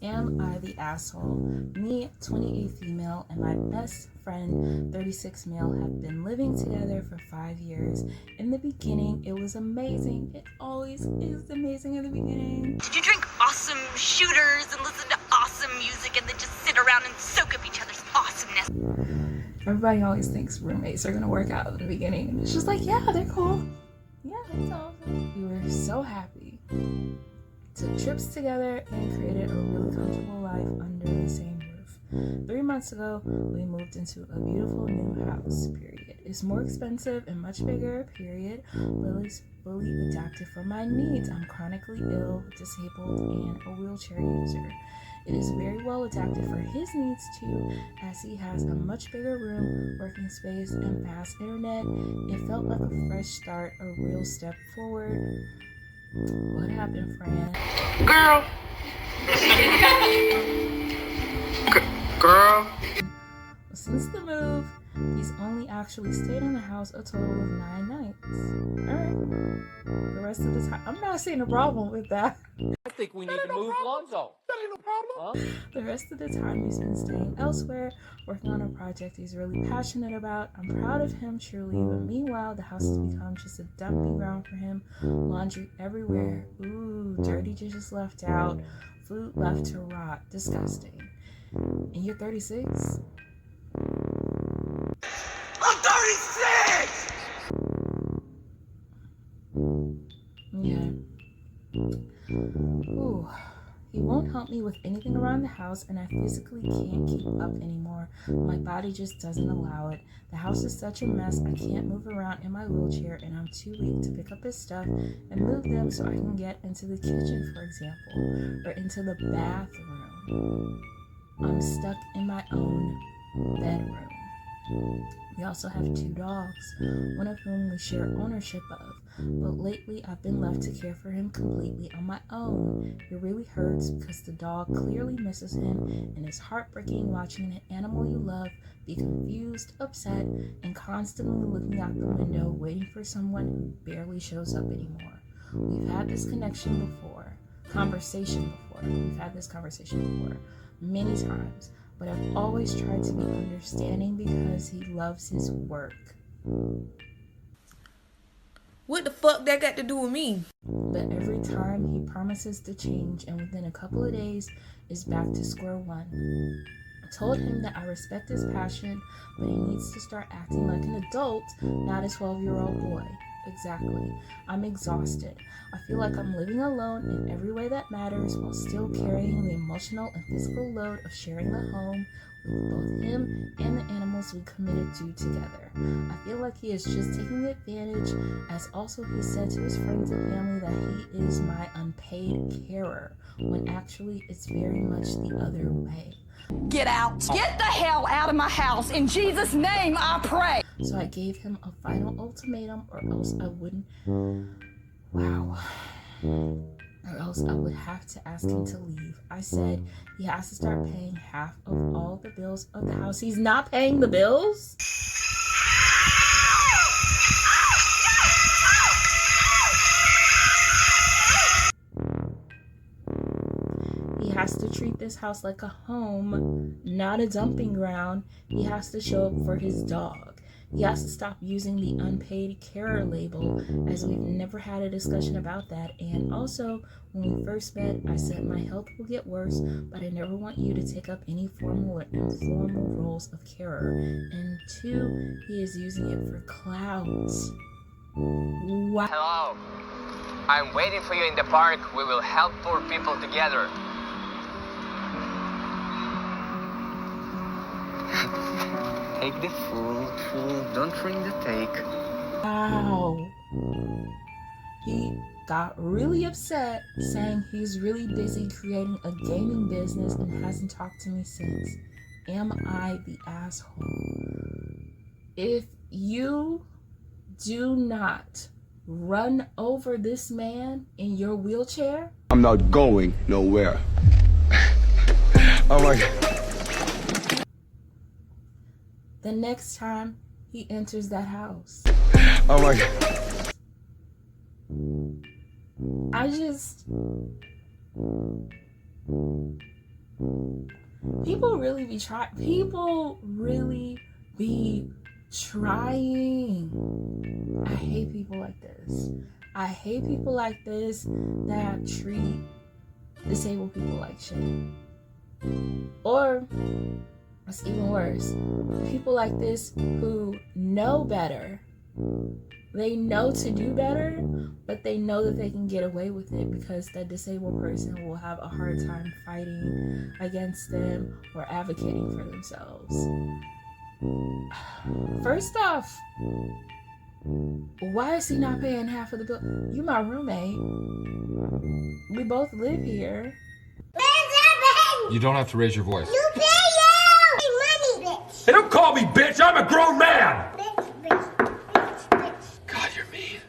Am I the asshole? Me, 28 female, and my best friend, 36 male, have been living together for 5 years. In the beginning, it was amazing. It always is amazing in the beginning. Did you drink awesome shooters and listen to awesome music and then just sit around and soak up each other's awesomeness? Everybody always thinks roommates are gonna work out in the beginning, and it's just like, yeah, they're cool. Yeah, that's awesome. We were so happy. Took trips together and created a really comfortable life under the same roof. 3 months ago, we moved into a beautiful new house, period. It's more expensive and much bigger, period. Lily's fully adapted for my needs. I'm chronically ill, disabled, and a wheelchair user. It is very well adapted for his needs too, as he has a much bigger room, working space, and fast internet. It felt like a fresh start, a real step forward. What happened, Fran? Girl. Girl. Since the move, he's only actually stayed in the house a total of 9 nights. Alright. The rest of the time, I'm not seeing a problem with that. I think we need to move Lonzo. That ain't no problem. Huh? The rest of the time he's been staying elsewhere, working on a project he's really passionate about. I'm proud of him, truly, but meanwhile, the house has become just a dumping ground for him. Laundry everywhere. Ooh, dirty dishes left out. Food left to rot. Disgusting. And you're 36? I'm 36! Yeah. Ooh. He won't help me with anything around the house, and I physically can't keep up anymore. My body just doesn't allow it. The house is such a mess, I can't move around in my wheelchair, and I'm too weak to pick up his stuff and move them so I can get into the kitchen, for example, or into the bathroom. I'm stuck in my own bedroom. We also have 2 dogs, one of whom we share ownership of, but lately I've been left to care for him completely on my own. It really hurts because the dog clearly misses him, and it's heartbreaking watching an animal you love be confused, upset, and constantly looking out the window waiting for someone who barely shows up anymore. We've had this conversation before, many times, but I've always tried to be understanding because he loves his work. What the fuck that got to do with me? But every time he promises to change, and within a couple of days is back to square one. I told him that I respect his passion, but he needs to start acting like an adult, not a 12-year-old boy. Exactly. I'm exhausted. I feel like I'm living alone in every way that matters while still carrying the emotional and physical load of sharing the home with both him and the animals we committed to together. I feel like he is just taking advantage, as also he said to his friends and family that he is my unpaid carer, when actually it's very much the other way. Get out. Get the hell out of my house. In Jesus' name, I pray. So I gave him a final ultimatum, or else I wouldn't. Wow. Or else I would have to ask him to leave. I said he has to start paying half of all the bills of the house. He's not paying the bills? He has to treat this house like a home, not a dumping ground. He has to show up for his dog. He has to stop using the unpaid carer label, as we've never had a discussion about that. And also, when we first met, I said my health will get worse, but I never want you to take up any formal or informal roles of carer. And 2, he is using it for clout. Wow. Hello. I'm waiting for you in the park. We will help poor people together. Take the food, don't drink the take. Wow. He got really upset, saying he's really busy creating a gaming business and hasn't talked to me since. Am I the asshole? If you do not run over this man in your wheelchair, I'm not going nowhere. Oh my God. the next time he enters that house, Oh my God. People really be trying. People really be trying. I hate people like this. I hate people like this that treat disabled people like shit. Or, it's even worse, people like this who know better. They know to do better, but they know that they can get away with it because that disabled person will have a hard time fighting against them or advocating for themselves. First off, why is he not paying half of the bill? You my roommate. We both live here. You don't have to raise your voice. You pay you! Money, bitch! Hey, don't call me bitch! I'm a grown man! God, you're mean.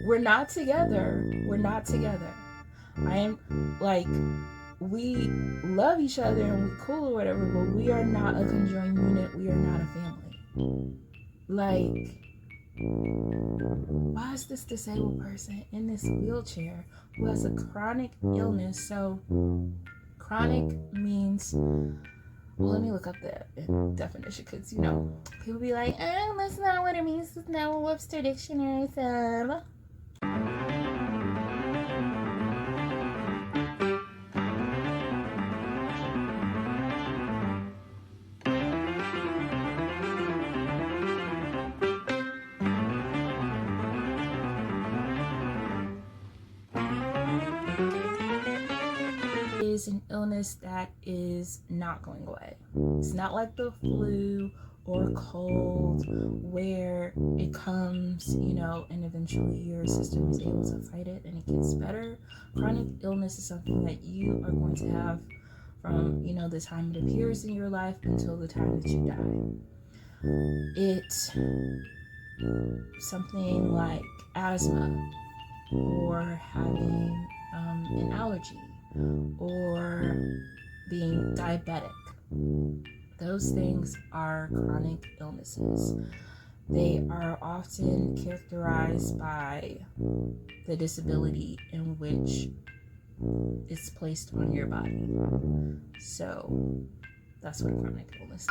We're not together. We're not together. I am, like, we love each other and we cool or whatever, but we are not a conjoined unit. We are not a family. Like, why is this disabled person in this wheelchair who has a chronic illness? So, chronic means, well, let me look up the definition because, you know, people be like, oh, that's not what it means. That's not what Webster Dictionary said. Is an illness that is not going away. It's not like the flu or cold where it comes, you know, and eventually your system is able to fight it and it gets better. Chronic illness is something that you are going to have from, you know, the time it appears in your life until the time that you die. It's something like asthma or having an allergy or being diabetic. Those things are chronic illnesses. They are often characterized by the disability in which it's placed on your body. So that's what chronic illness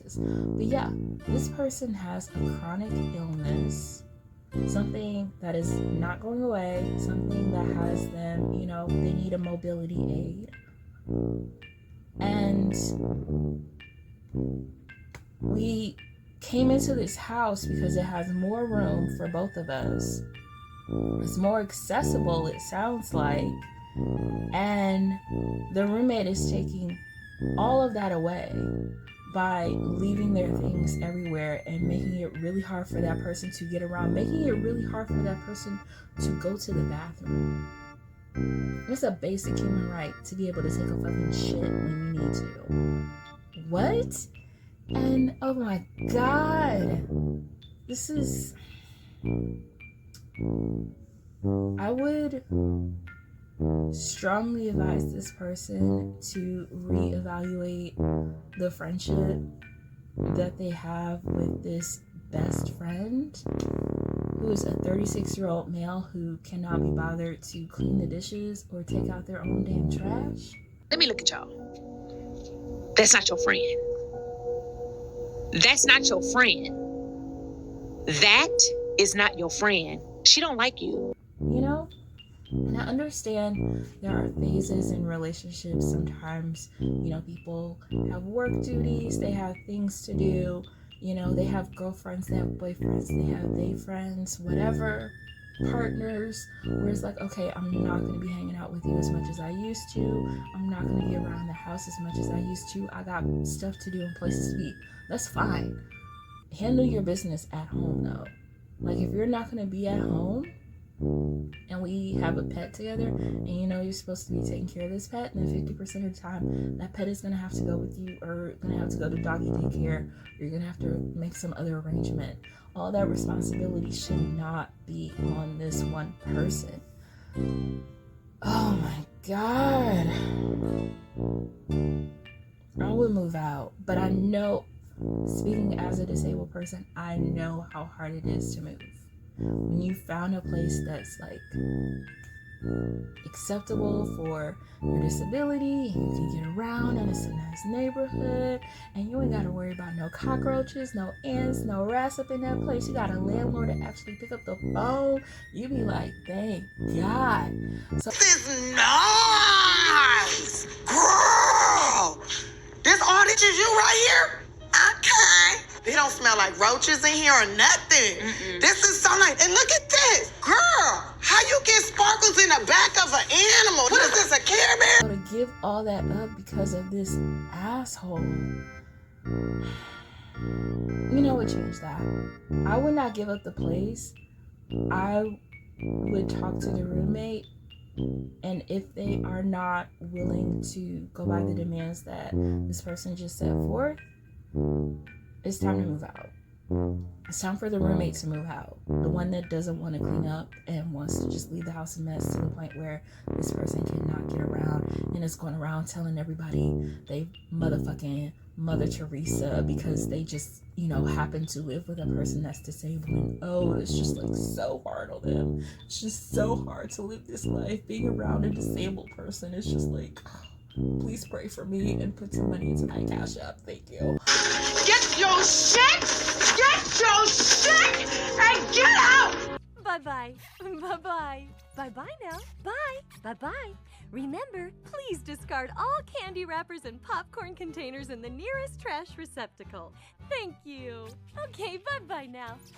is. But yeah, this person has a chronic illness, something that is not going away, something that has them, you know, they need a mobility aid. And we came into this house because it has more room for both of us. It's more accessible, it sounds like. And the roommate is taking all of that away by leaving their things everywhere and making it really hard for that person to get around, making it really hard for that person to go to the bathroom. It's a basic human right to be able to take a fucking shit when you need to. What? And oh my god, this is, I would strongly advise this person to reevaluate the friendship that they have with this best friend who is a 36-year-old male who cannot be bothered to clean the dishes or take out their own damn trash. Let me look at y'all. That's not your friend. That's not your friend. That is not your friend. She don't like you. You know? And I understand there are phases in relationships. Sometimes, you know, people have work duties, they have things to do, you know, they have girlfriends, they have boyfriends, they have they friends, whatever, partners, where it's like, okay, I'm not going to be hanging out with you as much as I used to. I'm not going to be around the house as much as I used to. I got stuff to do and places to be. That's fine. Handle your business at home, though. Like, if you're not going to be at home, and we have a pet together, and you know you're supposed to be taking care of this pet, and then 50% of the time that pet is going to have to go with you, or going to have to go to doggy daycare, or you're going to have to make some other arrangement. All that responsibility should not be on this one person. Oh my god, I would move out, but I know, speaking as a disabled person, I know how hard it is to move. When you found a place that's like acceptable for your disability, and you can get around, and it's a nice neighborhood, and you ain't gotta worry about no cockroaches, no ants, no rats up in that place. You got a landlord to actually pick up the phone. You be like, thank God. So This is nice, girl. This all this is you right here. Okay. They don't smell like roaches in here or nothing. This is so nice. And look at this, girl. How you get sparkles in the back of an animal? What is this, a Care Bear? to give all that up because of this asshole. You know what changed that? I would not give up the place. I would talk to the roommate, and if they are not willing to go by the demands that this person just set forth, it's time to move out. It's time for the roommate to move out. The one that doesn't want to clean up and wants to just leave the house a mess to the point where this person cannot get around and is going around telling everybody they motherfucking Mother Teresa because they just, happen to live with a person that's disabled. And oh, it's just like so hard on them. It's just so hard to live this life being around a disabled person. It's just like, please pray for me and put some money into my Cash App. Thank you. Get your shit! Get your shit! And get out! Bye-bye. Bye-bye. Bye-bye now. Bye. Bye-bye. Remember, please discard all candy wrappers and popcorn containers in the nearest trash receptacle. Thank you. Okay, bye-bye now.